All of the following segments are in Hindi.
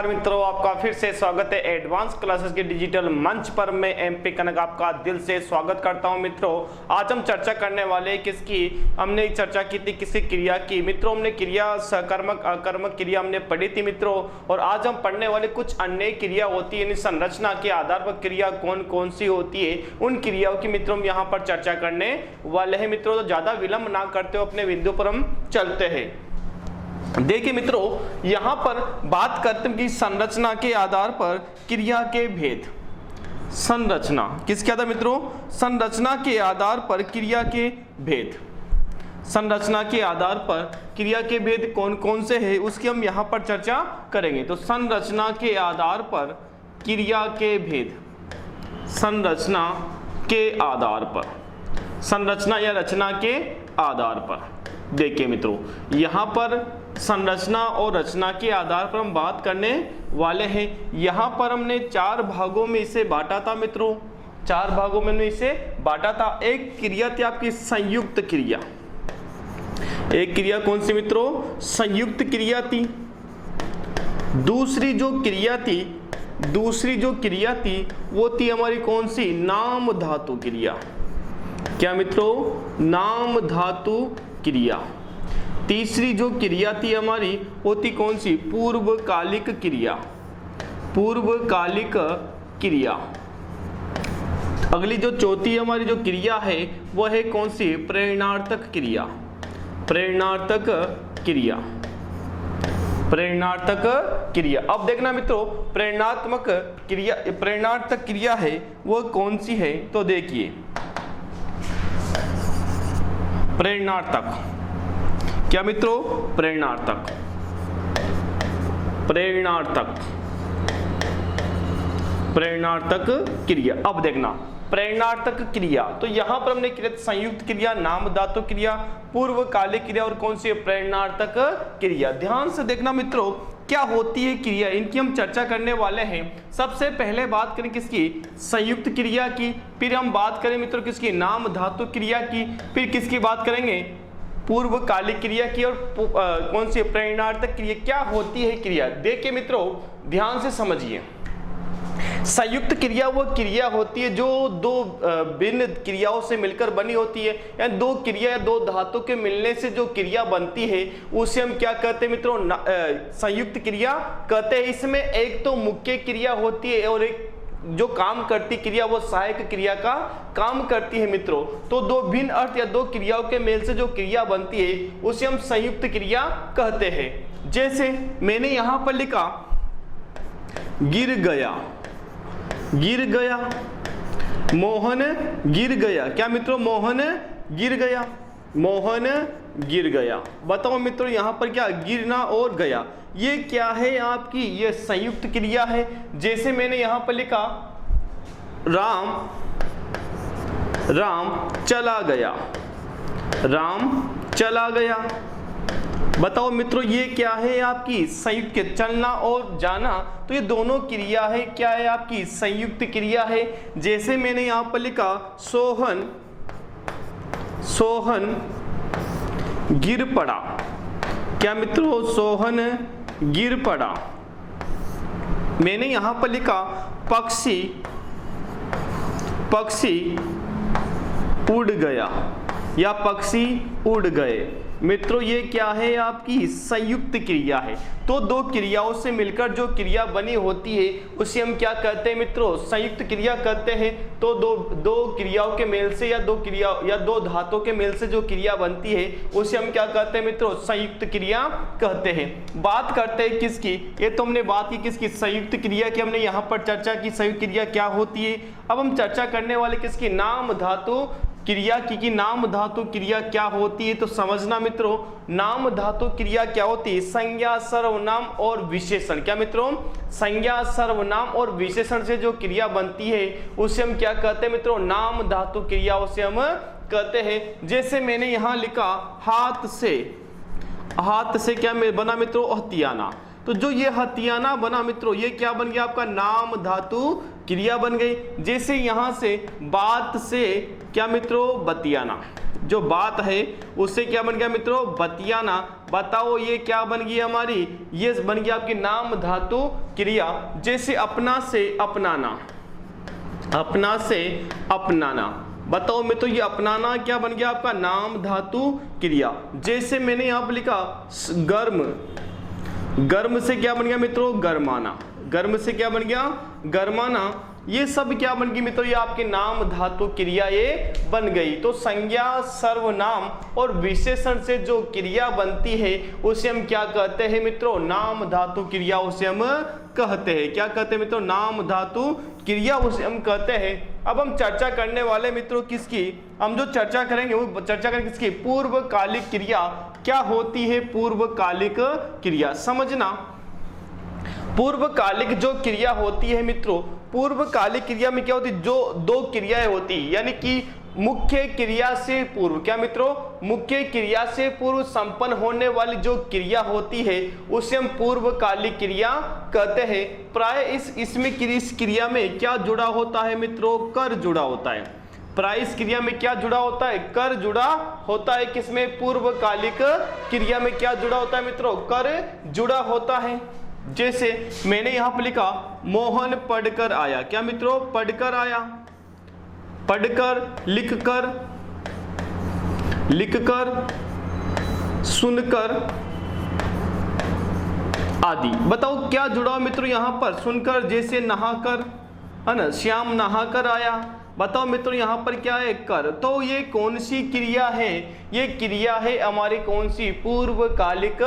नमस्कार मित्रों, आपका फिर से स्वागत है एडवांस क्लासेस के डिजिटल मंच पर। मैं एमपी कनक आपका दिल से स्वागत करता हूं। मित्रों, आज हम चर्चा करने वाले किसकी, हमने चर्चा की थी किसी क्रिया की। मित्रों, हमने क्रिया सकर्मक अकर्मक क्रिया हमने पढ़ी थी मित्रों, और आज हम पढ़ने वाले कुछ अन्य क्रिया होती है, संरचना के आधार पर क्रिया कौन कौन सी होती है, उन क्रियाओं की मित्रों हम यहाँ पर चर्चा करने वाले हैं। मित्रों, तो ज्यादा विलंब ना करते हुए अपने बिंदु पर हम चलते हैं। देखिए मित्रों, यहां पर बात करते हैं कि संरचना के आधार पर क्रिया के भेद। संरचना किसके आधार मित्रों? संरचना के आधार पर क्रिया के भेद। संरचना के आधार पर क्रिया के भेद कौन कौन से हैं उसकी हम यहां पर चर्चा करेंगे। तो संरचना के आधार पर क्रिया के भेद, संरचना के आधार पर, संरचना या रचना के आधार पर। देखिए मित्रों, यहां पर संरचना और रचना के आधार पर हम बात करने वाले हैं। यहां पर हमने चार भागों में इसे बांटा था मित्रों, चार भागों में हमने इसे बांटा था। एक क्रिया थी आपकी संयुक्त क्रिया। एक क्रिया कौन सी मित्रों? संयुक्त क्रिया थी। दूसरी जो क्रिया थी वो थी हमारी कौन सी? नाम धातु क्रिया। क्या मित्रों? नाम धातु क्रिया। तीसरी जो क्रिया थी हमारी वो थी कौन सी? पूर्वकालिक क्रिया। पूर्वकालिक क्रिया। अगली जो चौथी हमारी जो क्रिया है वो है कौन सी? प्रेरणार्थक क्रिया। प्रेरणार्थक क्रिया। प्रेरणार्थक क्रिया। अब देखना मित्रों, प्रेरणात्मक क्रिया, प्रेरणार्थक क्रिया है वो कौन सी है? तो देखिए, प्रेरणार्थक। क्या मित्रों? प्रेरणार्थक। प्रेरणार्थक, प्रेरणार्थक क्रिया। अब देखना, प्रेरणार्थक क्रिया, तो यहां पर हमने किया संयुक्त क्रिया, नाम धातु क्रिया, पूर्वकालिक क्रिया और कौन सी है? प्रेरणार्थक क्रिया। ध्यान से देखना मित्रों, क्या होती है क्रिया, इनकी हम चर्चा करने वाले हैं। सबसे पहले बात करें किसकी? संयुक्त क्रिया की। फिर हम बात करें मित्रों किसकी? नाम धातु क्रिया की। फिर किसकी बात करेंगे? पूर्वकालिक क्रिया की। और कौन सी? प्रेरणार्थक क्रिया। क्या होती है क्रिया? देखिए मित्रों, ध्यान से समझिए। संयुक्त क्रिया वो क्रिया होती है जो दो भिन्न क्रियाओं से मिलकर बनी होती है, यानी दो क्रिया या दो धातु के मिलने से जो क्रिया बनती है उसे हम क्या कहते हैं मित्रों? संयुक्त क्रिया कहते हैं। इसमें एक तो मुख्य क्रिया होती है और एक जो काम करती क्रिया वो सहायक क्रिया का काम करती है मित्रों। तो दो भिन्न अर्थ या दो क्रियाओं के मेल से जो क्रिया बनती है उसे हम संयुक्त क्रिया कहते हैं। जैसे मैंने यहां पर लिखा गिर गया। गिर गया, मोहन गिर गया। क्या मित्रों? मोहन गिर गया। मोहन गिर गया। बताओ मित्रों, यहां पर क्या? गिरना और गया, ये क्या है आपकी? ये संयुक्त क्रिया है। जैसे मैंने यहां पर लिखा राम चला गया। राम चला गया। बताओ मित्रों, ये क्या है आपकी? संयुक्त। चलना और जाना, तो ये दोनों क्रिया है। क्या है आपकी? संयुक्त क्रिया है। जैसे मैंने यहां पर लिखा सोहन गिर पड़ा। क्या मित्रों? सोहन गिर पड़ा। मैंने यहां पर लिखा पक्षी उड़ गया या पक्षी उड़ गए। मित्रों, ये क्या है आपकी? संयुक्त क्रिया है। तो दो क्रियाओं से मिलकर जो क्रिया बनी होती है उसे हम क्या कहते हैं मित्रों? संयुक्त क्रिया कहते हैं। तो दो क्रियाओं के मेल से या दो क्रिया या दो धातुओं के मेल से जो क्रिया बनती है उसे हम क्या कहते हैं मित्रों? संयुक्त क्रिया कहते हैं। बात करते हैं किसकी? ये तो हमने बात की किसकी? संयुक्त क्रिया की। हमने यहाँ पर चर्चा की संयुक्त क्रिया क्या होती है। अब हम चर्चा करने वाले किसकी? नाम धातु क्रिया की। नाम धातु क्रिया क्या होती है? तो समझना मित्रों, नाम धातु क्रिया क्या होती है? संज्ञा, सर्वनाम और विशेषण। क्या मित्रों? संज्ञा, सर्वनाम और विशेषण से जो क्रिया बनती है उसे हम क्या कहते हैं मित्रों? नाम धातु क्रिया उसे हम कहते हैं। जैसे मैंने यहां लिखा हाथ से क्या बना मित्रों? हथियाना। तो जो ये हथियाना बना मित्रों, ये क्या बन गया आपका? नाम धातु क्रिया बन गई। जैसे यहां से बात से क्या मित्रों बतियाना, जो बात है उससे क्या बन गया मित्रों बतियाना। बताओ ये क्या बन गई हमारी, ये बन गया आपकी नाम धातु क्रिया। जैसे अपना से अपनाना, अपना से अपनाना, बताओ मित्रों ये अपनाना क्या बन गया आपका नाम धातु क्रिया। जैसे मैंने यहां पर लिखा गर्म, गर्म से क्या बन गया मित्रों गर्माना, गर्म से क्या बन गया गर्माना। ये सब क्या बन गई मित्रों, ये आपके नाम धातु क्रिया ये बन गई। तो संज्ञा सर्वनाम और विशेषण से जो क्रिया बनती है उसे हम क्या कहते हैं मित्रों नाम धातु क्रिया, उसे हम कहते हैं। क्या कहते हैं मित्रों नाम धातु क्रिया, उसे हम कहते हैं। अब हम चर्चा करने वाले मित्रों किसकी, हम जो चर्चा करेंगे वो चर्चा करेंगे किसकी, पूर्वकालिक क्रिया। क्या होती है पूर्वकालिक क्रिया, समझना। पूर्वकालिक जो क्रिया होती है मित्रों, पूर्वकालिक क्रिया में क्या होती है, जो दो क्रियाएं होती है, यानी कि मुख्य क्रिया से पूर्व, क्या मित्रों मुख्य क्रिया से पूर्व संपन्न होने वाली जो क्रिया होती है उसे हम पूर्वकालिक क्रिया कहते हैं। प्राय इसमें इस क्रिया में क्या जुड़ा होता है मित्रों, कर जुड़ा होता है। प्राय इस क्रिया में क्या जुड़ा होता है, कर जुड़ा होता है। किसमें, पूर्वकालिक क्रिया में क्या जुड़ा होता है मित्रों, कर जुड़ा होता है। जैसे मैंने यहां पर लिखा मोहन पढ़कर आया, क्या मित्रों पढ़कर आया, पढ़कर, लिखकर, लिखकर, सुनकर आदि। बताओ क्या जुड़ा मित्रों यहां पर, सुनकर, जैसे नहाकर है ना, श्याम नहाकर आया। बताओ मित्रों यहां पर क्या है, कर। तो ये कौन सी क्रिया है, ये क्रिया है हमारी कौन सी, पूर्वकालिक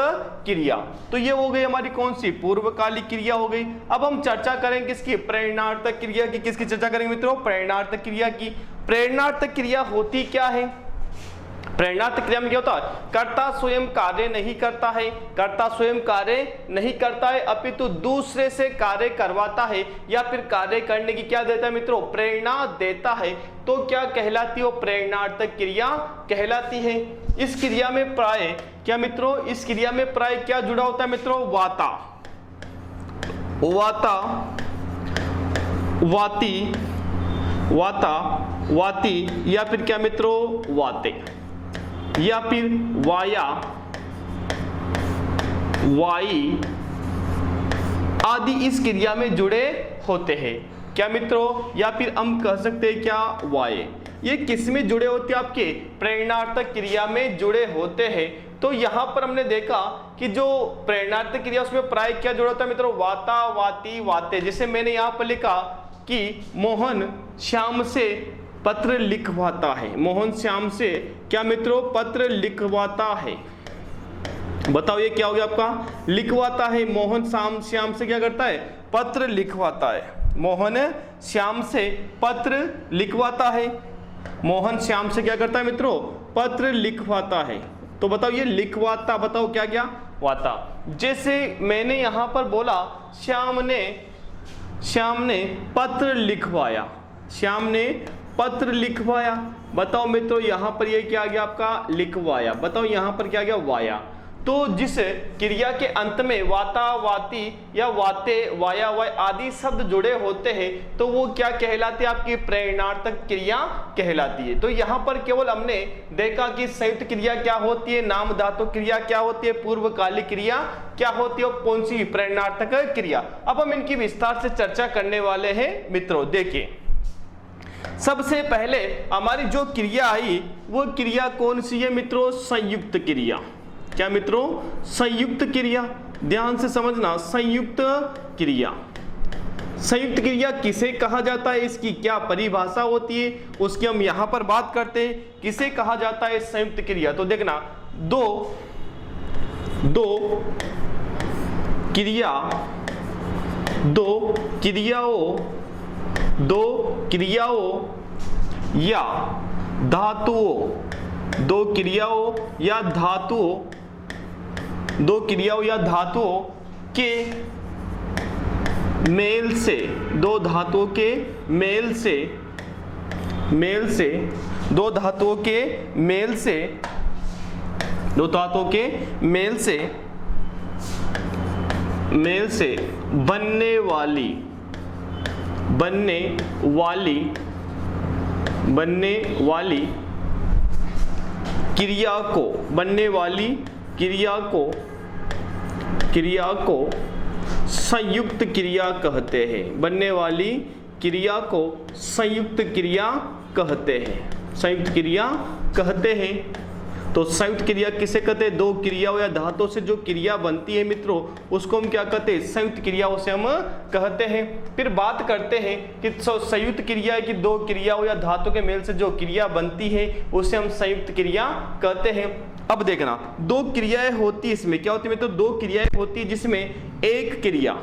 क्रिया। तो ये हो गई हमारी कौन सी, पूर्वकालिक क्रिया हो गई। अब हम चर्चा करेंगे किसकी, प्रेरणार्थक क्रिया की। किसकी चर्चा करेंगे मित्रों, प्रेरणार्थक क्रिया की। प्रेरणार्थक क्रिया होती क्या है, प्रेरणार्थक क्रिया में क्या होता है, कर्ता स्वयं कार्य नहीं करता है, कर्ता स्वयं कार्य नहीं करता है अपितु दूसरे से कार्य करवाता है, या फिर कार्य करने की क्या देता है मित्रों, प्रेरणा देता है। तो क्या कहलाती है, प्रेरणार्थक क्रिया कहलाती है। इस क्रिया में प्राय क्या मित्रों, इस क्रिया में प्राय क्या जुड़ा होता है मित्रों, वाता, वाता, वाती, वाता, वाती, या फिर क्या मित्रों वाते, या फिर वाया, वाई आदि इस क्रिया में जुड़े होते हैं। क्या मित्रों, या फिर हम कह सकते हैं क्या वाये, ये किस में जुड़े होते हैं, आपके प्रेरणार्थक क्रिया में जुड़े होते हैं। तो यहां पर हमने देखा कि जो प्रेरणार्थक क्रिया उसमें प्राय क्या जुड़ा होता है मित्रों, वाता, वाती, वाते। जैसे मैंने यहां पर लिखा कि मोहन श्याम से पत्र लिखवाता है, मोहन श्याम से क्या मित्रों पत्र लिखवाता है। बताओ ये क्या हो गया आपका, लिखवाता है। मोहन श्याम से क्या करता है, पत्र लिखवाता है। मोहन श्याम से पत्र लिखवाता है, मोहन श्याम से क्या करता है मित्रों, पत्र लिखवाता है। तो बताओ ये लिखवाता, बताओ क्या क्या वाता। जैसे मैंने यहां पर बोला श्याम ने पत्र लिखवाया, श्याम ने पत्र लिखवाया। बताओ मित्रों यहां पर ये क्या आ गया आपका, लिखवाया। बताओ यहां पर क्या आ गया, वाया। तो जिस क्रिया के अंत में वाता, वाती या वाते, वाया, वाय आदि शब्द जुड़े होते हैं तो वो क्या कहलाती है, आपकी प्रेरणार्थक क्रिया कहलाती है। तो यहाँ पर केवल हमने देखा कि संयुक्त क्रिया क्या होती है, नाम धातु क्रिया क्या होती है, पूर्वकालिक क्रिया क्या होती है और कौन सी प्रेरणार्थक क्रिया। अब हम इनकी विस्तार से चर्चा करने वाले हैं मित्रों। देखिए सबसे पहले हमारी जो क्रिया आई वो क्रिया कौन सी है मित्रों, संयुक्त क्रिया। क्या मित्रों, संयुक्त क्रिया। ध्यान से समझना, संयुक्त क्रिया। संयुक्त क्रिया किसे कहा जाता है, इसकी क्या परिभाषा होती है उसकी हम यहां पर बात करते हैं। किसे कहा जाता है संयुक्त क्रिया, तो देखना दो क्रियाओं या धातुओं, दो क्रियाओं या धातुओं के मेल से, दो धातुओं के मेल से, दो धातुओं के मेल से बनने बनने वाली क्रिया को संयुक्त क्रिया कहते हैं। बनने वाली क्रिया को संयुक्त क्रिया कहते हैं। तो संयुक्त क्रिया किसे कहते हैं? दो क्रियाओं या धातुओं से जो क्रिया बनती है मित्रों, उसको हम क्या कहते हैं? संयुक्त क्रिया, उसे हम कहते हैं। फिर बात करते हैं कि संयुक्त क्रिया की दो क्रियाओं या धातुओं के मेल से जो क्रिया बनती है उसे हम संयुक्त क्रिया कहते हैं। अब देखना, दो क्रियाएं होती है, इसमें क्या होती है मित्रों? दो क्रियाएं होती है जिसमें एक क्रिया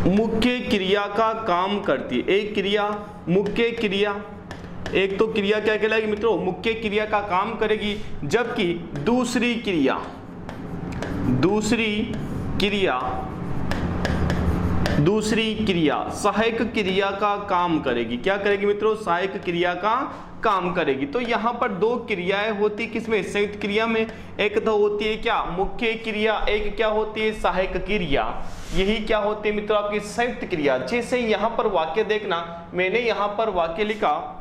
मुख्य क्रिया का काम करती है। एक क्रिया मुख्य क्रिया, एक तो क्रिया क्या कहलाएगी मित्रों? मुख्य क्रिया का काम करेगी, जबकि दूसरी क्रिया सहायक क्रिया का काम करेगी। क्या करेगी मित्रों? सहायक क्रिया का काम करेगी। तो यहाँ पर दो क्रियाएं होती किसमें? संयुक्त क्रिया में। एक तो होती है क्या? मुख्य क्रिया, एक क्या होती है? सहायक क्रिया। यही क्या होती है मित्रों? आपकी संयुक्त क्रिया। जैसे यहाँ पर वाक्य देखना, मैंने यहाँ पर वाक्य लिखा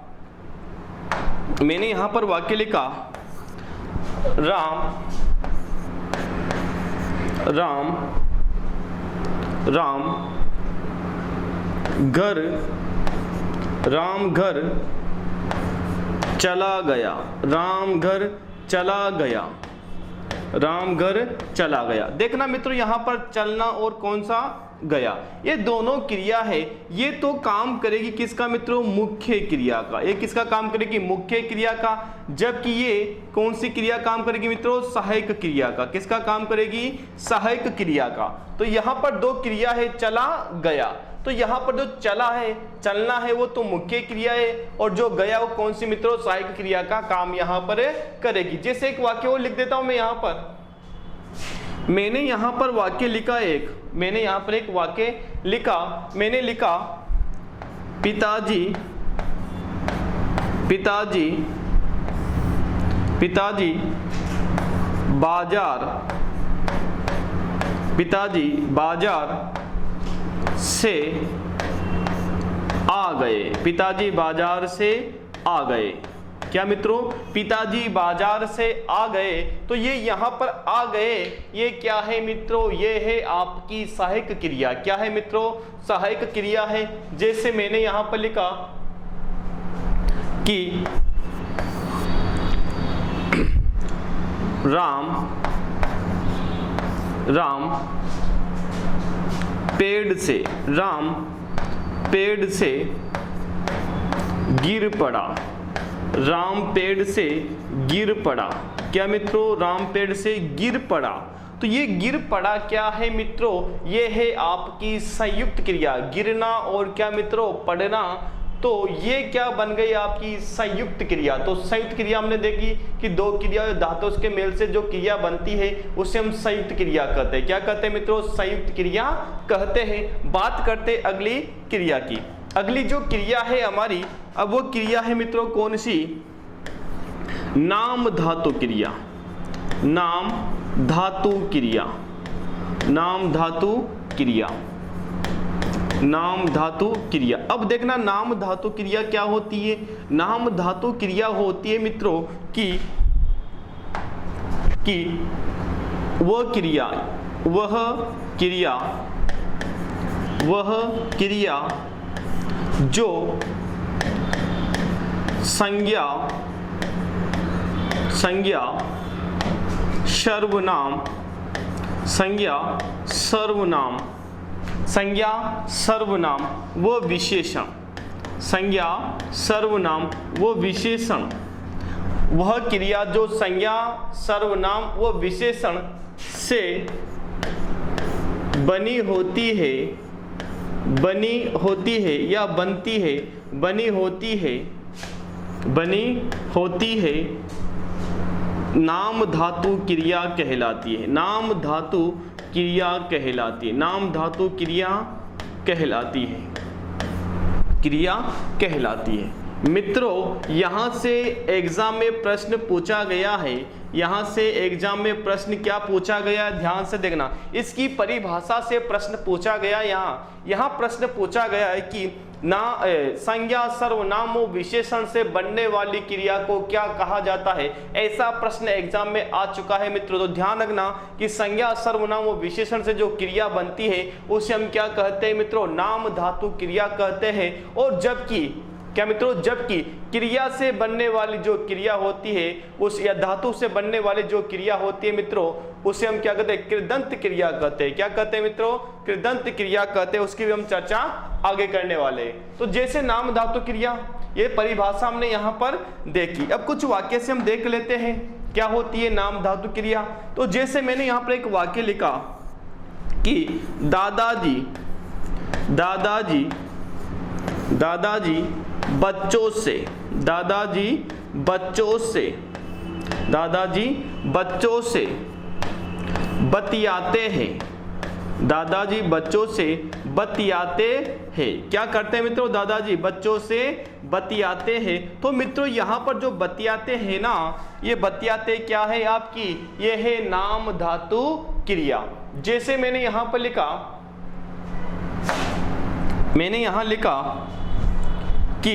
राम घर चला गया। देखना मित्रों, यहां पर चलना और कौन सा? गया। ये दोनों क्रिया है, ये तो काम करेगी किसका मित्रों? मुख्य क्रिया का। ये किसका काम करेगी? मुख्य क्रिया का। जबकि ये कौन सी क्रिया काम करेगी मित्रों? सहायक क्रिया का। किसका काम करेगी? सहायक क्रिया का। तो यहाँ पर दो क्रिया है, चला गया। तो यहाँ पर जो चलना है वो तो मुख्य क्रिया है, और जो गया वो कौन सी मित्रों? सहायक क्रिया का काम यहाँ पर करेगी। जैसे एक वाक्य और लिख देता हूं मैं यहाँ पर। मैंने यहाँ पर वाक्य लिखा मैंने लिखा पिताजी बाजार से आ गए। क्या मित्रों? पिताजी बाजार से आ गए। तो ये यहाँ पर आ गए, ये क्या है मित्रों? ये है आपकी सहायक क्रिया। क्या है मित्रों? सहायक क्रिया है। जैसे मैंने यहाँ पर लिखा कि राम पेड़ से गिर पड़ा। क्या मित्रों? राम पेड़ से गिर पड़ा। तो ये गिर पड़ा क्या है मित्रों? ये है आपकी संयुक्त क्रिया। गिरना और क्या मित्रों? पढ़ना। तो ये क्या बन गई? आपकी संयुक्त क्रिया। तो संयुक्त क्रिया हमने देखी कि दो क्रिया धातु के मेल से जो क्रिया बनती है उसे हम संयुक्त क्रिया कहते हैं। क्या कहते हैं मित्रों? संयुक्त क्रिया कहते हैं। बात करते अगली क्रिया की। अगली जो क्रिया है हमारी, अब वो क्रिया है मित्रों कौन सी? नाम धातु क्रिया। अब देखना, नाम धातु क्रिया क्या होती है? नाम धातु क्रिया होती है मित्रों कि वह क्रिया जो संज्ञा सर्वनाम व विशेषण, वह क्रिया जो संज्ञा सर्वनाम व विशेषण से बनी होती है या बनती है, नाम धातु क्रिया कहलाती है। नाम धातु क्रिया कहलाती है। मित्रों यहां से एग्जाम में प्रश्न पूछा गया है, यहां से एग्जाम में प्रश्न क्या पूछा गया है, ध्यान से देखना। इसकी परिभाषा से प्रश्न पूछा गया। यहां प्रश्न पूछा गया है कि संज्ञा सर्वनाम व विशेषण से बनने वाली क्रिया को क्या कहा जाता है। ऐसा प्रश्न एग्जाम में आ चुका है मित्रों। तो ध्यान रखना कि संज्ञा सर्वनाम व विशेषण से जो क्रिया बनती है उसे हम क्या कहते हैं मित्रों, नाम धातु क्रिया कहते हैं। और जबकि क्या मित्रों, जबकि क्रिया से बनने वाली जो क्रिया होती है उस या धातु से बनने वाली जो क्रिया होती है मित्रों उसे हम क्या कहते हैं, कृदंत क्रिया कहते हैं। क्या कहते हैं मित्रों, कृदंत क्रिया कहते हैं। उसकी भी हम चर्चा आगे करने वाले हैं। तो जैसे नाम धातु क्रिया, ये परिभाषा हमने यहाँ पर देखी। अब कुछ वाक्य से हम देख लेते हैं क्या होती है नाम धातु क्रिया। तो जैसे मैंने यहाँ पर एक वाक्य लिखा कि दादाजी बच्चों से, दादाजी बच्चों से बतियाते हैं, दादाजी बच्चों से बतियाते हैं। क्या करते हैं मित्रों, दादाजी बच्चों से बतियाते हैं। तो मित्रों यहाँ पर जो बतियाते हैं ना, ये बतियाते क्या है आपकी, ये है नाम धातु क्रिया। जैसे मैंने यहाँ पर लिखा, मैंने यहाँ लिखा कि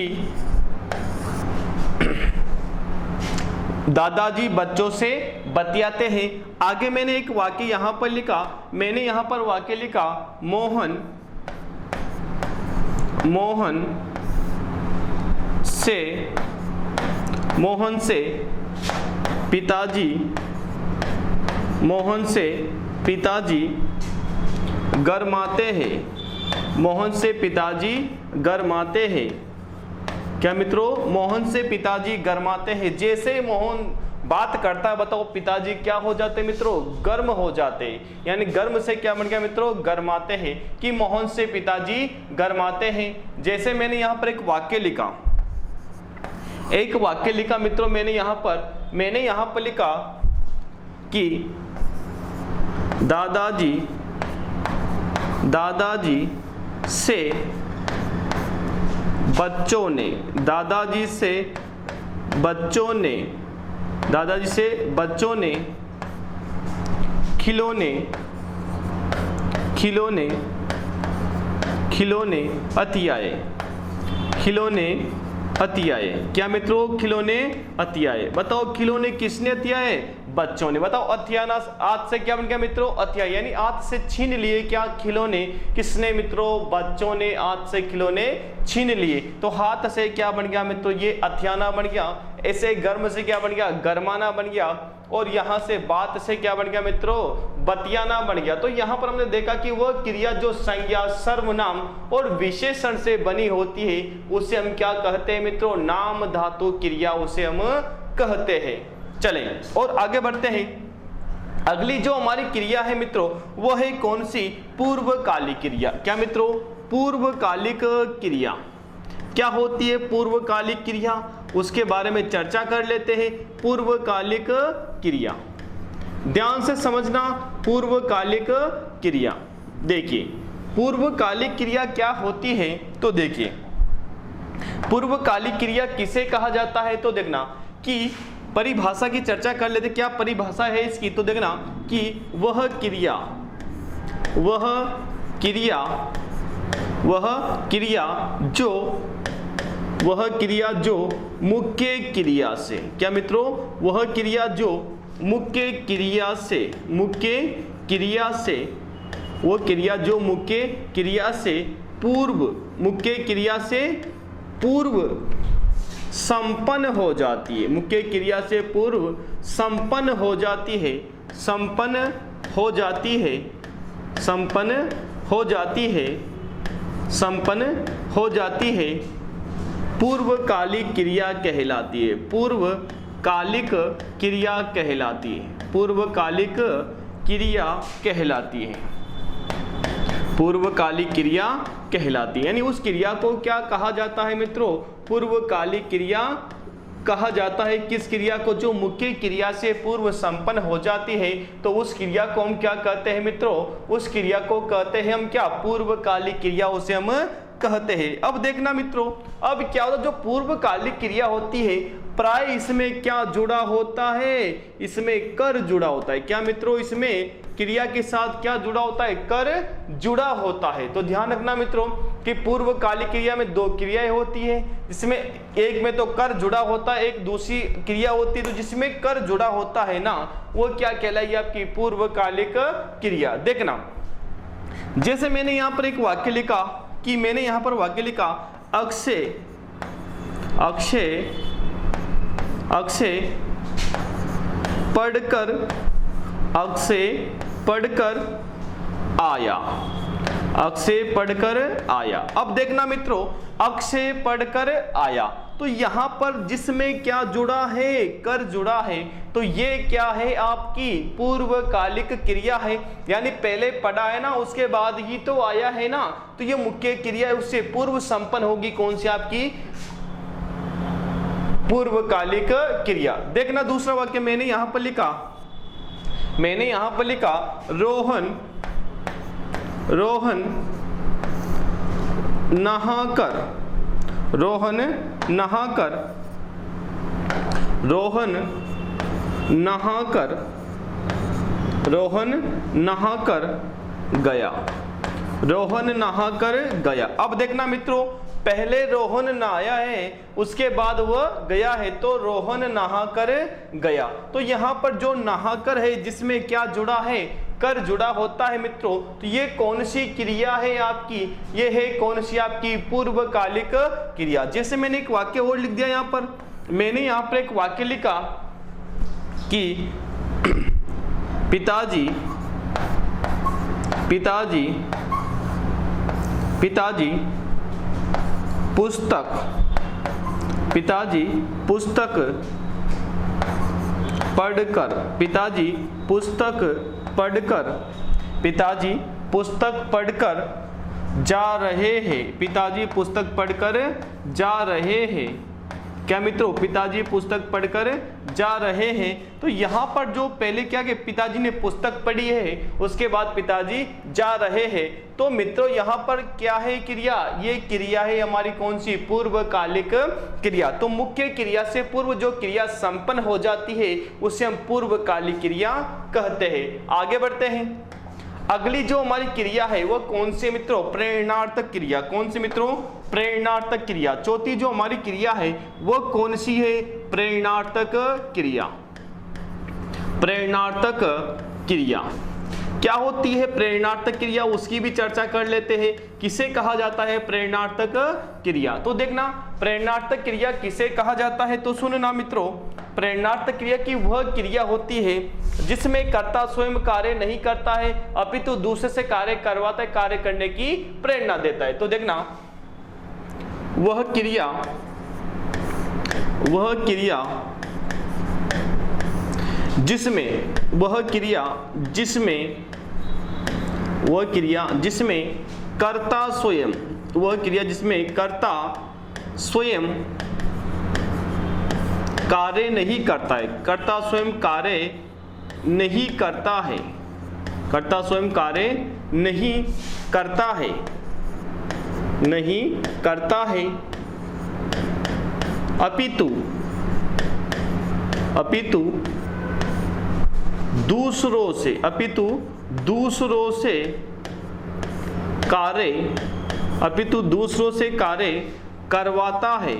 दादाजी बच्चों से बतियाते हैं। आगे मैंने एक वाक्य यहां पर लिखा, मैंने यहां पर वाक्य लिखा मोहन से पिताजी गरमाते हैं, मोहन से पिताजी गरमाते हैं। क्या मित्रों, मोहन से पिताजी गरमाते हैं। जैसे मोहन बात करता है, बताओ पिताजी क्या हो जाते हैं मित्रों, गर्म हो जाते हैं। यानी गर्म से क्या बन गया मित्रों, गरमाते हैं, कि मोहन से पिताजी गरमाते हैं। जैसे मैंने यहाँ पर एक वाक्य लिखा मित्रों, मैंने यहाँ पर लिखा कि दादाजी से बच्चों ने खिलौने अतियाए। क्या मित्रों, खिलौने अतियाए। बताओ खिलौने किसने अतियाए, बच्चों ने। बताओ अतियाना आत से क्या बन गया मित्रों, अतियाए, यानी आत से छीन लिए क्या, खिलौने। किसने मित्रों, बच्चों ने आत से खिलौने छीन लिए। तो हाथ से क्या बन गया मित्रों, ये अतियाना बन गया। ऐसे गर्म से क्या बन गया, गरमाना बन गया। और यहां से बात से क्या बन गया मित्रों, बतियाना बन गया। तो यहां पर हमने देखा कि वह क्रिया जो संज्ञा सर्वनाम और विशेषण से बनी होती है उसे हम क्या कहते हैं मित्रों, नाम धातु क्रिया उसे हम कहते हैं। चलें और आगे बढ़ते हैं। अगली जो हमारी क्रिया है मित्रों वो है कौन सी, पूर्वकालिक क्रिया। क्या मित्रों, पूर्वकालिक क्रिया क्या होती है, पूर्वकालिक क्रिया, उसके बारे में चर्चा कर लेते हैं। पूर्वकालिक क्रिया, ध्यान से समझना। पूर्वकालिक क्रिया, देखिए पूर्वकालिक क्रिया क्या होती है। तो देखिए पूर्वकालिक क्रिया किसे कहा जाता है, तो देखना कि परिभाषा की चर्चा कर लेते। क्या परिभाषा है इसकी, तो देखना कि वह क्रिया जो मुख्य क्रिया से, क्या मित्रों, वह क्रिया जो मुख्य क्रिया से पूर्व संपन्न हो जाती है। मुख्य क्रिया से पूर्व संपन्न हो जाती है, पूर्वकालिक क्रिया कहलाती है। पूर्वकालिक क्रिया कहलाती है। यानी उस क्रिया को क्या कहा जाता है मित्रों, पूर्वकालिक क्रिया कहा जाता है। किस क्रिया को, जो मुख्य क्रिया से पूर्व संपन्न हो जाती है, तो उस क्रिया को हम क्या कहते हैं मित्रों, उस क्रिया को कहते हैं हम क्या, पूर्वकालिक क्रिया उसे हम कहते हैं। अब देखना मित्रों, अब क्या होता है, जो पूर्वकालिक क्रिया होती है प्राय इसमें क्या जुड़ा होता है, इसमें कर जुड़ा होता है। क्या मित्रों, इसमें क्रिया के साथ क्या जुड़ा होता है, कर जुड़ा होता है। तो ध्यान रखना मित्रों कि पूर्वकालिक क्रिया में दो क्रियाएं होती है, जिसमें एक में तो कर जुड़ा होता है, एक दूसरी क्रिया होती है तो जिसमें कर जुड़ा होता है ना, वो क्या कहलाएगी, आपकी पूर्वकालिक क्रिया। देखना, जैसे मैंने यहां पर एक वाक्य लिखा कि मैंने यहां पर वाक्य लिखा अक्षय अक्षय अक्षय पढ़कर अक्षय पढ़कर आया, अक्षय पढ़कर आया। अब देखना मित्रों, अक्षय पढ़कर आया, तो यहां पर जिसमें क्या जुड़ा है, कर जुड़ा है, तो ये क्या है, आपकी पूर्वकालिक क्रिया है। यानी पहले पढ़ा है ना, उसके बाद ही तो आया है ना, तो ये मुख्य क्रिया है, उससे पूर्व संपन्न होगी कौन सी, आपकी पूर्वकालिक क्रिया। देखना दूसरा वाक्य मैंने यहां पर लिखा, रोहन नहाकर गया। अब देखना मित्रों, पहले रोहन नहाया है, उसके बाद वह गया है, तो रोहन नहाकर गया। तो यहां पर जो नहाकर है, जिसमें क्या जुड़ा है, कर जुड़ा होता है मित्रों, तो ये कौन सी क्रिया है आपकी, ये है कौन सी, आपकी पूर्वकालिक क्रिया। जैसे मैंने एक वाक्य और लिख दिया, यहां पर मैंने यहां पर एक वाक्य लिखा कि पिताजी पुस्तक पढ़कर जा रहे हैं। क्या मित्रों, पिताजी पुस्तक पढ़कर जा रहे हैं। तो यहाँ पर जो पहले क्या कि पिताजी ने पुस्तक पढ़ी है, उसके बाद पिताजी जा रहे हैं, तो मित्रों यहाँ पर क्या है क्रिया, ये क्रिया है हमारी कौन सी, पूर्वकालिक क्रिया। तो मुख्य क्रिया से पूर्व जो क्रिया संपन्न हो जाती है उसे हम पूर्वकालिक क्रिया कहते हैं। आगे बढ़ते हैं, अगली जो हमारी क्रिया है वो कौन सी मित्रों, प्रेरणार्थक क्रिया। कौन सी मित्रों, प्रेरणार्थक क्रिया। चौथी जो हमारी क्रिया है वो कौन सी है, प्रेरणार्थक क्रिया। प्रेरणार्थक क्रिया क्या होती है, प्रेरणार्थक क्रिया, उसकी भी चर्चा कर लेते हैं। किसे कहा जाता है प्रेरणार्थक क्रिया, तो देखना प्रेरणार्थक क्रिया किसे कहा जाता है, तो सुनना मित्रों, प्रेरणार्थक क्रिया की वह क्रिया होती है जिसमें कर्ता स्वयं कार्य नहीं करता है अपितु दूसरे से कार्य करवाता है, कार्य करने की प्रेरणा देता है। तो देखना वह क्रिया जिसमें कर्ता स्वयं, वह क्रिया जिसमें कर्ता स्वयं कार्य नहीं करता है, कर्ता स्वयं कार्य नहीं करता है, कर्ता स्वयं कार्य नहीं करता है, अपितु दूसरों से कार्य करवाता है,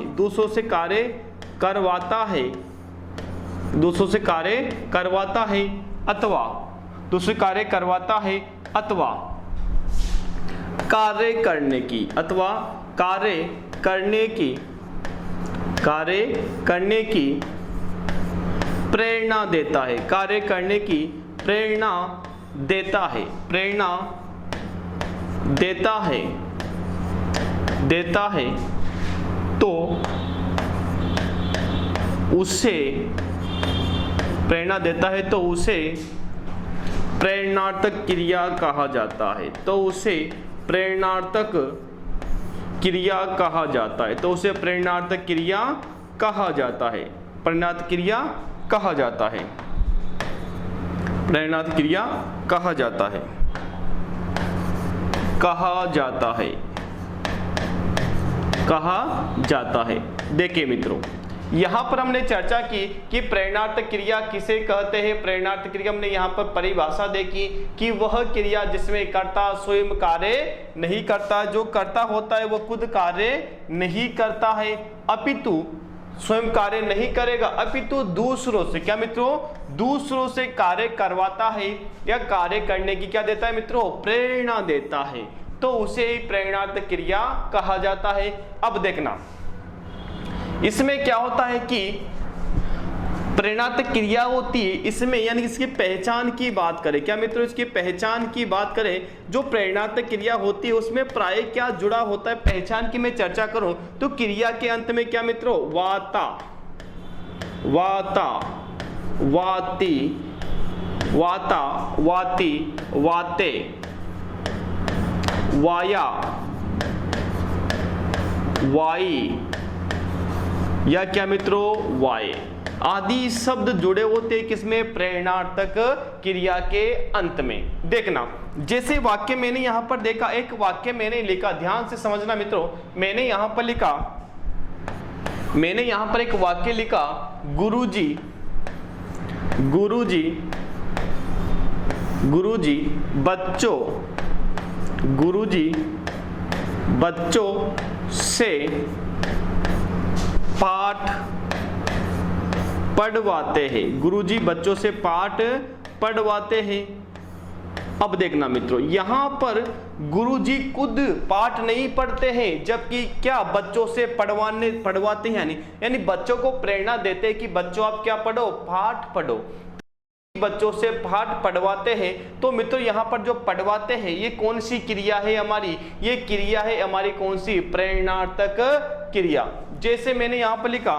दूसरों से कार्य करवाता है अथवा दूसरे कार्य करवाता है अथवा कार्य करने की प्रेरणा देता है, कार्य करने की प्रेरणा देता है, तो उसे प्रेरणा देता है, तो उसे प्रेरणार्थक क्रिया कहा जाता है, तो उसे प्रेरणार्थक क्रिया कहा जाता है, तो उसे प्रेरणार्थक क्रिया कहा जाता है, प्रेरणार्थक क्रिया कहा जाता है, प्रेरणार्थक क्रिया कहा जाता है, कहा जाता है। देखिए मित्रों, यहां पर हमने चर्चा की कि प्रेरणार्थक क्रिया किसे कहते हैं। प्रेरणार्थक क्रिया हमने यहां पर परिभाषा देखी कि वह क्रिया जिसमें कर्ता स्वयं कार्य नहीं करता, जो कर्ता होता है वो खुद कार्य नहीं करता है, अपितु स्वयं कार्य नहीं करेगा, अपितु दूसरों से, क्या मित्रों, दूसरों से कार्य करवाता है या कार्य करने की क्या देता है मित्रों, प्रेरणा देता है, तो उसे ही प्रेरणार्थक क्रिया कहा जाता है। अब देखना इसमें क्या होता है कि प्रेरणार्थक क्रिया होती है इसमें, यानी इसकी पहचान की बात करें, क्या मित्रों, इसकी पहचान की बात करें, जो प्रेरणार्थक क्रिया होती है उसमें प्राय क्या जुड़ा होता है, पहचान की मैं चर्चा करूं तो क्रिया के अंत में क्या मित्रों, वाता, वाता, वाती, वाता, वाती, वाते, वाया, वाई या क्या मित्रों, वाय आदि शब्द जुड़े होते हैं किसमें, प्रेरणार्थक क्रिया के अंत में। देखना जैसे वाक्य मैंने यहां पर देखा, एक वाक्य मैंने लिखा, ध्यान से समझना मित्रों, मैंने यहां पर लिखा, मैंने यहां पर एक वाक्य लिखा, गुरुजी, गुरुजी, गुरुजी बच्चों, गुरुजी बच्चों से पाठ पढ़वाते हैं, गुरुजी बच्चों से पाठ पढ़वाते हैं। अब देखना मित्रों, यहां पर गुरुजी खुद पाठ नहीं पढ़ते हैं, जबकि क्या बच्चों से पढ़वाते हैं, यानी बच्चों को प्रेरणा देते हैं कि बच्चों आप क्या पढ़ो, पाठ पढ़ो, बच्चों से पाठ पढ़वाते हैं। तो मित्रों यहां पर जो पढ़वाते हैं ये कौन सी क्रिया है हमारी, ये क्रिया है हमारी कौन सी, प्रेरणार्थक क्रिया। जैसे मैंने यहां पर लिखा,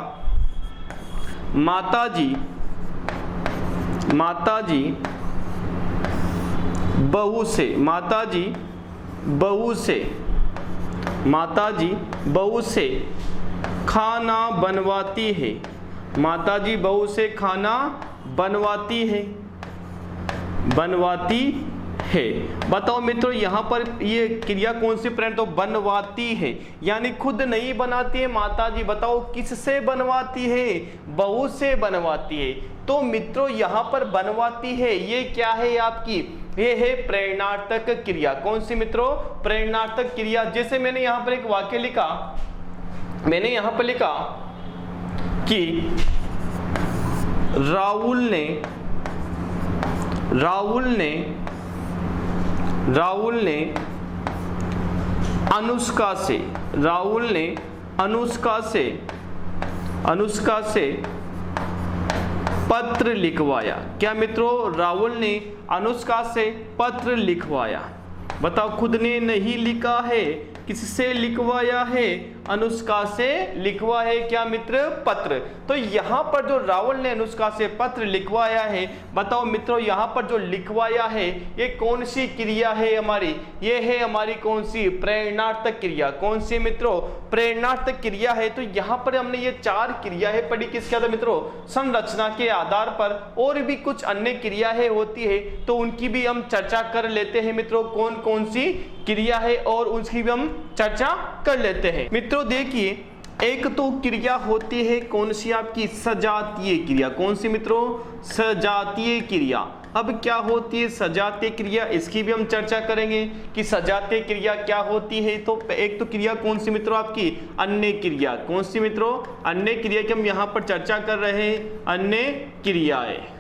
माताजी, माताजी बहू से, माताजी बहू से, माताजी बहू से खाना बनवाती है, माताजी बहू से खाना बनवाती है, बनवाती है। बताओ मित्रों यहां पर ये क्रिया कौन सी प्रेरणा, तो बनवाती है, यानी खुद नहीं बनाती है माताजी, बताओ किससे बनवाती है, बहू से बनवाती है। तो मित्रों यहां पर बनवाती है ये क्या है आपकी, ये है प्रेरणार्थक क्रिया। कौन सी मित्रों, प्रेरणार्थक क्रिया। जैसे मैंने यहां पर एक वाक्य लिखा, मैंने यहां पर लिखा कि राहुल ने, राहुल ने, राहुल ने अनुष्का से, राहुल ने अनुष्का से, अनुष्का से पत्र लिखवाया। क्या मित्रों, राहुल ने अनुष्का से पत्र लिखवाया। बताओ खुद ने नहीं लिखा है, किससे लिखवाया है, अनुष्का से लिखवा है क्या मित्र, पत्र। तो यहां पर जो राहुल ने अनुष्का से पत्र लिखवाया है, बताओ मित्रों यहां पर जो लिखवाया है ये कौन सी क्रिया है हमारी, ये है हमारी कौन सी, प्रेरणार्थक क्रिया। कौन सी मित्रों, प्रेरणार्थक क्रिया है। तो यहां पर हमने ये चार क्रियाएं पढ़ी, किसके आधार मित्रों, संरचना के आधार पर। और भी कुछ अन्य क्रियाएं होती है तो उनकी भी हम चर्चा कर लेते हैं मित्रों, कौन कौन सी क्रिया है और उसकी भी हम चर्चा कर लेते हैं। मित्रों देखिए, एक तो क्रिया होती है कौन सी आपकी, सजातीय क्रिया। कौन सी मित्रों, सजातीय क्रिया। अब क्या होती है सजातीय क्रिया, इसकी भी हम चर्चा करेंगे कि सजातीय क्रिया क्या होती है। तो एक तो क्रिया कौन सी मित्रों आपकी, अन्य क्रिया। कौन सी मित्रों, अन्य क्रिया की हम यहाँ पर चर्चा कर रहे हैं, अन्य क्रियाएं।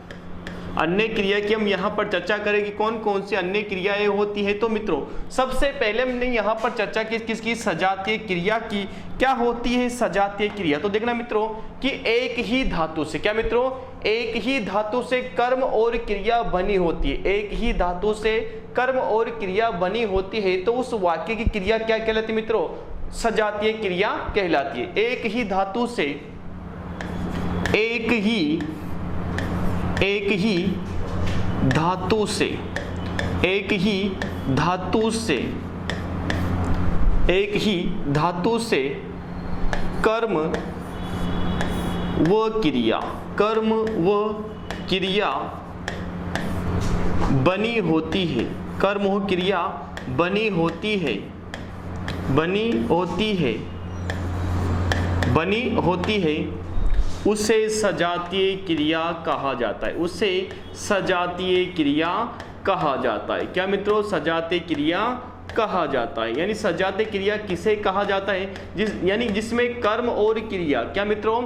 अन्य क्रिया की हम यहाँ पर चर्चा करेंगे कौन कौन सी अन्य क्रियाएं होती है। तो मित्रों सबसे पहले हमने यहाँ पर चर्चा की किसकी, सजातीय क्रिया की। क्या होती है सजातीय क्रिया, तो देखना मित्रों कि एक ही धातु से, क्या मित्रों, एक ही धातु से कर्म और क्रिया बनी होती है। एक ही धातु से कर्म और क्रिया बनी होती है तो उस वाक्य की क्रिया क्या कहलाती है मित्रों, सजातीय क्रिया कहलाती है। एक ही धातु से, एक ही धातु से, एक ही धातु से, एक ही धातु से कर्म व क्रिया, कर्म व क्रिया बनी होती है। कर्म व क्रिया बनी होती है, बनी होती है। बनी होती है उसे सजातीय क्रिया कहा जाता है। उसे सजातीय क्रिया कहा जाता है। क्या मित्रों? सजातीय क्रिया कहा जाता है। यानी सजातीय क्रिया किसे कहा जाता है? यानी जिसमें कर्म और क्रिया, क्या मित्रों?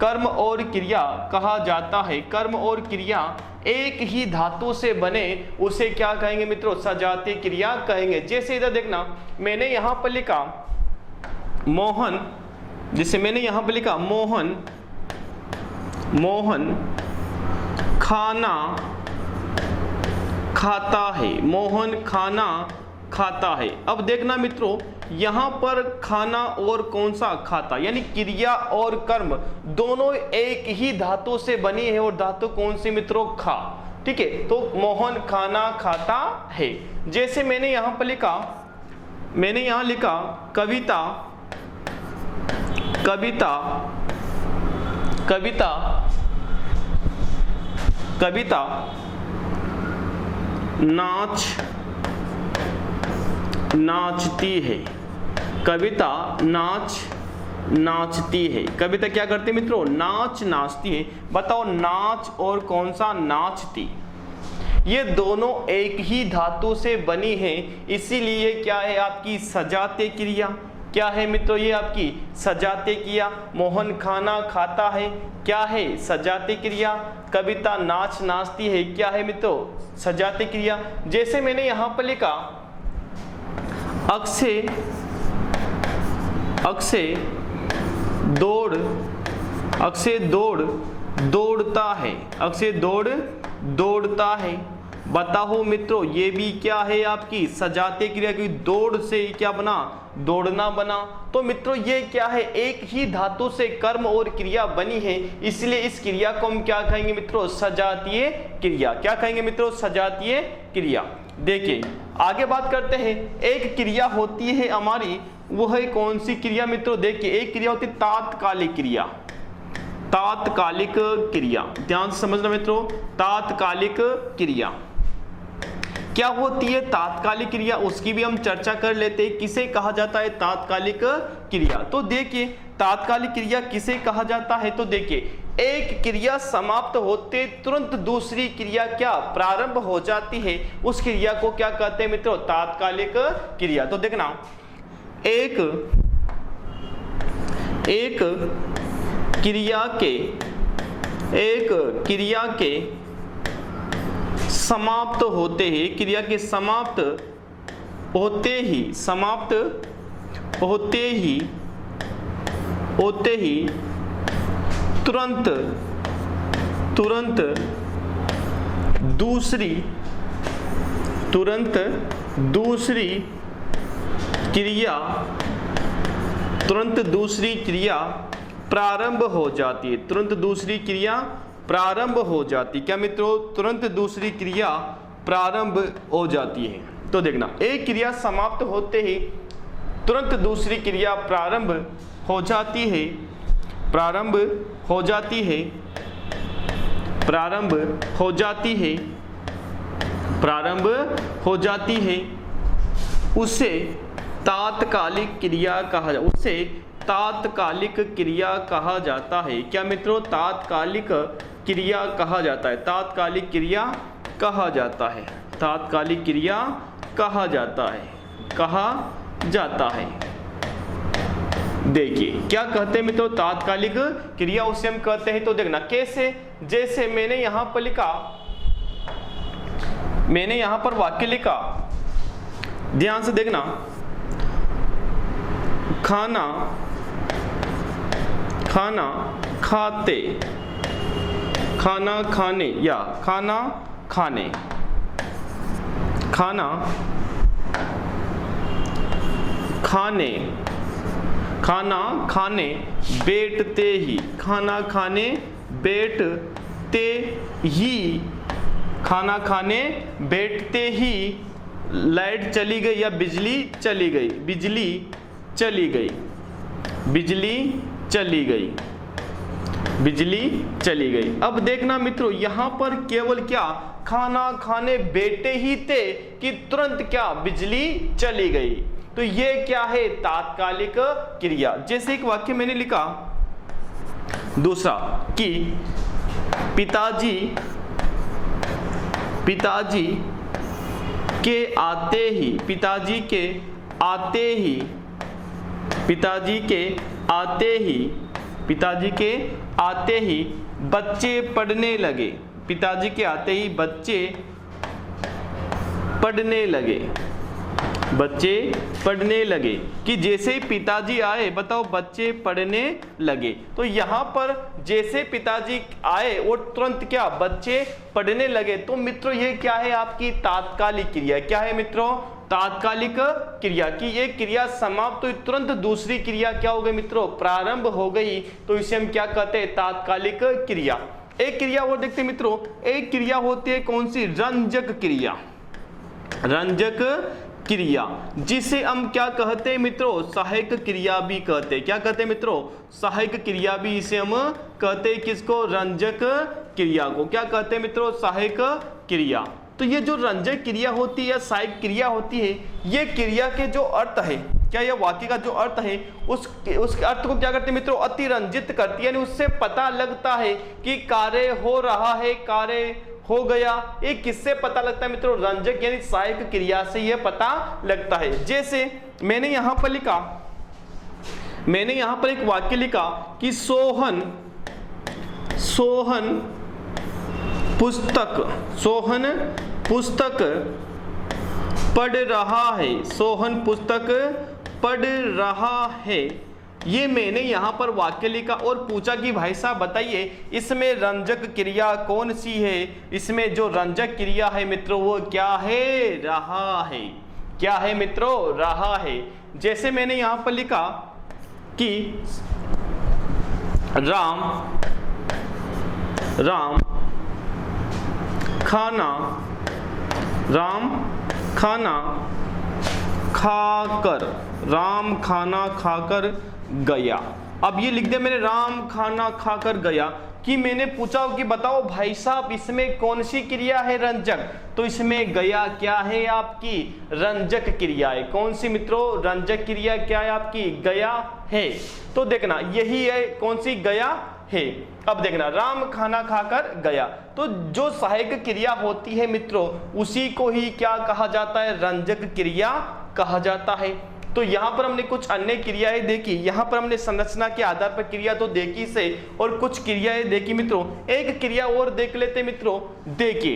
कर्म और क्रिया कहा जाता है। कर्म और क्रिया एक ही धातु से बने उसे क्या कहेंगे मित्रों? सजातीय क्रिया कहेंगे। जैसे इधर देखना, मैंने यहां पर लिखा मोहन, जिसे मैंने यहां पर लिखा मोहन खाना खाता है। मोहन खाना खाता है। अब देखना मित्रों, यहां पर खाना और कौन सा? खाता। यानी क्रिया और कर्म दोनों एक ही धातु से बनी है और धातु कौन सी मित्रों? खा। ठीक है, तो मोहन खाना खाता है। जैसे मैंने यहां पर लिखा, मैंने यहां लिखा कविता कविता कविता कविता नाचती है। कविता नाचती है। कविता क्या करती है मित्रों? नाचती है। बताओ, नाच और कौन सा? नाचती। ये दोनों एक ही धातु से बनी है, इसीलिए क्या है? आपकी सजातीय क्रिया। क्या है मित्रों? ये आपकी सजातीय क्रिया। मोहन खाना खाता है, क्या है? सजातीय क्रिया। कविता नाचती है, क्या है मित्रों? सजातीय क्रिया। जैसे मैंने यहां पर लिखा अक्षय दौड़ता है। अक्षय दौड़ता है। बताओ मित्रों, ये भी क्या है? आपकी सजातीय क्रिया की। दौड़ से क्या बना? दौड़ना बना। तो मित्रों ये क्या है? एक ही धातु से कर्म और क्रिया बनी है, इसलिए इस क्रिया को हम क्या कहेंगे मित्रों? सजातीय क्रिया। क्या कहेंगे मित्रों? सजातीय क्रिया। देखिए आगे बात करते हैं। एक क्रिया होती है हमारी, वो है कौन सी क्रिया मित्रों? देखिए, एक क्रिया होती है तात्कालिक क्रिया। तात्कालिक क्रिया, ध्यान से समझना मित्रों। तात्कालिक क्रिया क्या होती है? तात्कालिक क्रिया, उसकी भी हम चर्चा कर लेते हैं। किसे कहा जाता है तात्कालिक क्रिया? तो देखिए, तात्कालिक क्रिया किसे कहा जाता है? तो देखिए, एक क्रिया समाप्त होते तुरंत दूसरी क्रिया क्या प्रारंभ हो जाती है, उस क्रिया को क्या कहते हैं मित्रों? तात्कालिक क्रिया। तो देखना, एक क्रिया के समाप्त होते ही, क्रिया के समाप्त होते ही तुरंत दूसरी क्रिया प्रारंभ हो जाती है। तुरंत दूसरी क्रिया प्रारंभ हो जाती। क्या मित्रों? तुरंत दूसरी क्रिया प्रारंभ हो जाती है। तो देखना, एक क्रिया समाप्त होते ही तुरंत दूसरी क्रिया प्रारंभ हो जाती है। उसे तात्कालिक क्रिया कहा जाता है। उसे तात्कालिक क्रिया कहा जाता है। क्या मित्रों? तात्कालिक क्रिया कहा जाता है। तात्कालिक क्रिया कहा जाता है। तात्कालिक क्रिया कहा जाता है। देखिए क्या कहते हैं मित्रों? तात्कालिक क्रिया उसे हम कहते हैं। तो देखना कैसे? जैसे मैंने यहां पर लिखा, मैंने यहां पर वाक्य लिखा, ध्यान से देखना, खाना खाते, खाना खाने या खाना खाने, खाना खाने बैठते ही, खाना खाने बैठते ही, खाना खाने बैठते ही लाइट चली गई या बिजली चली गई, बिजली चली गई, बिजली चली गई, बिजली चली गई। अब देखना मित्रों, यहां पर केवल क्या खाना खाने बैठे ही थे कि तुरंत क्या बिजली चली गई। तो ये क्या है, तात्कालिक क्रिया। जैसे एक वाक्य मैंने लिखा दूसरा कि पिताजी के आते ही, पिताजी के आते ही, पिताजी के आते ही, पिताजी के आते ही बच्चे पढ़ने लगे, पिताजी के आते ही बच्चे पढ़ने लगे, बच्चे पढ़ने लगे। कि जैसे ही पिताजी आए, बताओ बच्चे पढ़ने लगे। तो यहाँ पर जैसे पिताजी आए और तुरंत क्या, बच्चे पढ़ने लगे। तो मित्रों ये क्या है, आपकी तात्कालिक क्रिया। क्या है मित्रों, तात्कालिक क्रिया। की ये क्रिया समाप्त तो तुरंत दूसरी क्रिया क्या हो गई मित्रों, प्रारंभ हो गई। तो इसे हम क्या कहते हैं, तात्कालिक क्रिया। एक क्रिया और देखते हैं मित्रों, एक क्रिया होती है कौन सी, रंजक क्रिया। रंजक क्रिया, जिसे हम क्या कहते हैं मित्रों, सहायक क्रिया भी कहते हैं। क्या कहते हैं मित्रों, सहायक क्रिया भी इसे हम कहते हैं। किसको, रंजक क्रिया को क्या कहते हैं मित्रों, सहायक क्रिया। तो ये जो रंजक क्रिया होती है, सहायक क्रिया होती है, ये क्रिया के जो अर्थ है, क्या यह वाक्य का जो अर्थ है उस अर्थ को क्या करते हैं मित्रों, अतिरंजित करती है। यानी उससे पता लगता है कि कार्य हो रहा है, कार्य हो गया। ये किससे पता लगता है मित्रों, रंजक यानी सहायक क्रिया से यह पता लगता है। जैसे मैंने यहां पर लिखा, मैंने यहां पर एक वाक्य लिखा कि सोहन पुस्तक पढ़ रहा है, सोहन पुस्तक पढ़ रहा है। ये मैंने यहाँ पर वाक्य लिखा और पूछा कि भाई साहब बताइए इसमें रंजक क्रिया कौन सी है। इसमें जो रंजक क्रिया है मित्रों वो क्या है, रहा है। क्या है मित्रों, रहा है। जैसे मैंने यहाँ पर लिखा कि राम खाना खाकर गया। अब ये लिख दिया मैंने, राम खाना खाकर गया। कि मैंने पूछा कि बताओ भाई साहब इसमें कौन सी क्रिया है, रंजक। तो इसमें गया क्या है, आपकी रंजक क्रिया है। कौन सी मित्रों, रंजक क्रिया क्या है आपकी, गया है। तो देखना यही है, कौन सी, गया है। अब देखना, राम खाना खाकर गया। तो जो सहायक क्रिया होती है मित्रों उसी को ही क्या कहा जाता है, रंजक क्रिया कहा जाता है। तो यहाँ पर हमने कुछ अन्य क्रियाएं देखी। यहाँ पर हमने संरचना के आधार पर क्रिया तो देखी से और कुछ क्रियाएं देखी मित्रों। एक क्रिया और देख लेते मित्रों। देखिए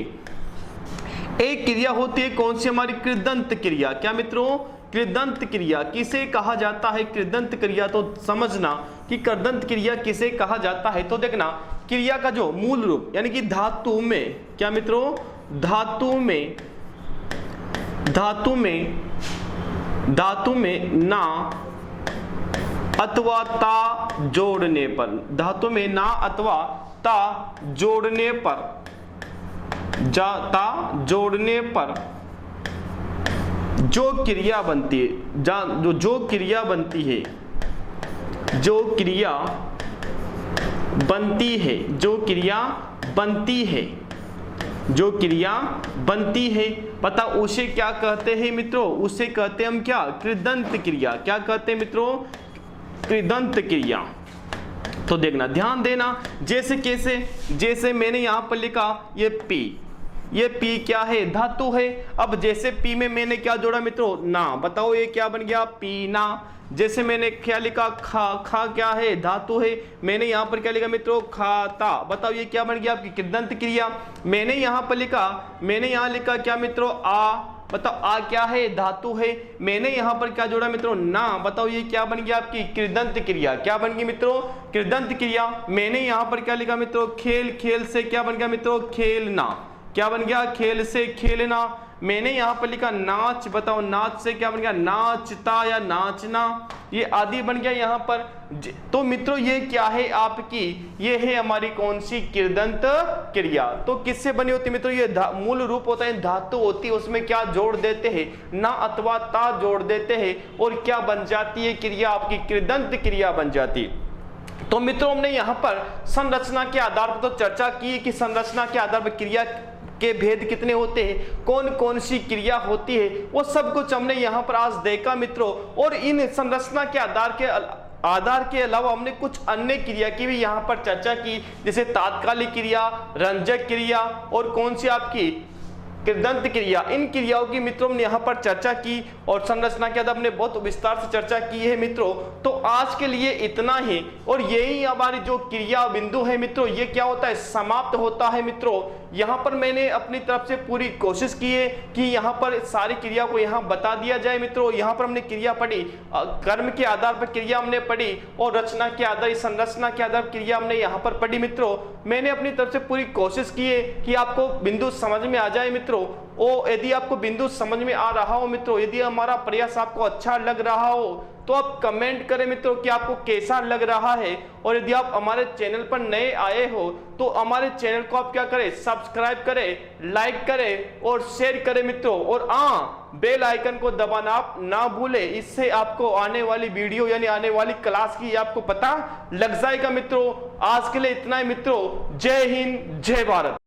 एक क्रिया होती है कौन सी, हमारी कृदंत क्रिया। क्या मित्रों, कृदंत क्रिया। किसे कहा जाता है कृदंत क्रिया, तो समझना कि कृदंत क्रिया किसे कहा जाता है। तो देखना, क्रिया का जो मूल रूप यानी कि धातु में, क्या मित्रों, धातु में ना अथवा ता जोड़ने पर, धातु में ना अथवा ता जोड़ने पर, जोड़ने पर जो क्रिया बनती है, जो क्रिया बनती है, जो क्रिया बनती है, जो क्रिया बनती है, जो क्रिया बनती है, पता उसे क्या कहते हैं मित्रों, उसे कहते हैं हम क्या, कृदंत क्रिया। क्या कहते हैं मित्रों, कृदंत क्रिया। तो देखना, ध्यान देना, जैसे कैसे, जैसे मैंने यहां पर लिखा ये पी, ये पी क्या है, धातु है। अब जैसे पी में मैंने क्या जोड़ा मित्रों, ना। बताओ ये क्या बन गया, पीना। जैसे मैंने क्या लिखा, खा, खा क्या है, धातु है। मैंने यहाँ पर क्या लिखा मित्रों, खाता। बताओ ये क्या बन गया, आपकी कृदंत क्रिया। मैंने यहाँ पर लिखा, मैंने यहाँ लिखा क्या मित्रों, आ। बताओ आ क्या है, धातु है। मैंने यहाँ पर क्या जोड़ा मित्रों, ना। बताओ ये क्या बन गया, आपकी कृदंत क्रिया। क्या बन गई मित्रों, कृदंत क्रिया। मैंने यहाँ पर क्या लिखा मित्रों, खेल, खेल से क्या बन गया मित्रों, खेलना। क्या बन गया, खेल से खेलना। मैंने यहाँ पर लिखा नाच। बताओ नाच से क्या बन गया, नाचता या नाचना, ये आदि बन गया यहाँ पर। तो मित्रों ये क्या है आपकी, ये है हमारी कौन सी, कृदंत क्रिया। तो किससे बनी होती है मित्रों, ये मूल रूप होता है, धातु होती है, उसमें क्या जोड़ देते हैं, ना अथवा ता जोड़ देते हैं और क्या बन जाती है क्रिया, आपकी कृदंत क्रिया बन जाती है। तो मित्रों हमने यहाँ पर संरचना के आधार पर तो चर्चा की कि संरचना के आधार पर क्रिया के भेद कितने होते हैं, कौन कौन सी क्रिया होती है, वो सब कुछ हमने यहाँ पर आज देखा मित्रों। और इन संरचना के आधार के अलावा हमने कुछ अन्य क्रिया की भी यहाँ पर चर्चा की, जैसे तात्कालिक क्रिया, रंजक क्रिया और कौन सी आपकी कृदंत क्रिया। इन क्रियाओं की मित्रों हमने यहाँ पर चर्चा की और संरचना के आधार हमने बहुत विस्तार से चर्चा की है मित्रों। तो आज के लिए इतना ही, और यही हमारी जो क्रिया बिंदु है मित्रों, ये क्या होता है, समाप्त होता है मित्रों। यहाँ पर मैंने अपनी तरफ से पूरी कोशिश की है कि यहाँ पर सारी क्रिया को यहाँ बता दिया जाए मित्रों। यहाँ पर हमने क्रिया पढ़ी, कर्म के आधार पर क्रिया हमने पढ़ी और रचना के आधार, संरचना के आधार क्रिया हमने यहाँ पर पढ़ी मित्रों। मैंने अपनी तरफ से पूरी कोशिश की है कि आपको बिंदु समझ में आ जाए मित्रों। ओ यदि आपको बिंदु समझ में आ रहा हो मित्रों, यदि हमारा प्रयास आपको अच्छा लग रहा हो तो आप कमेंट करें मित्रों कि आपको कैसा लग रहा है। और यदि आप हमारे चैनल पर नए आए हो तो हमारे चैनल को आप क्या करें, सब्सक्राइब करें, लाइक करें और शेयर करें मित्रों। और बेल आइकन को दबाना आप ना भूलें, इससे आपको आने वाली वीडियो यानी आने वाली क्लास की आपको पता लग जाएगा मित्रों। आज के लिए इतना ही मित्रों, जय हिंद जय भारत।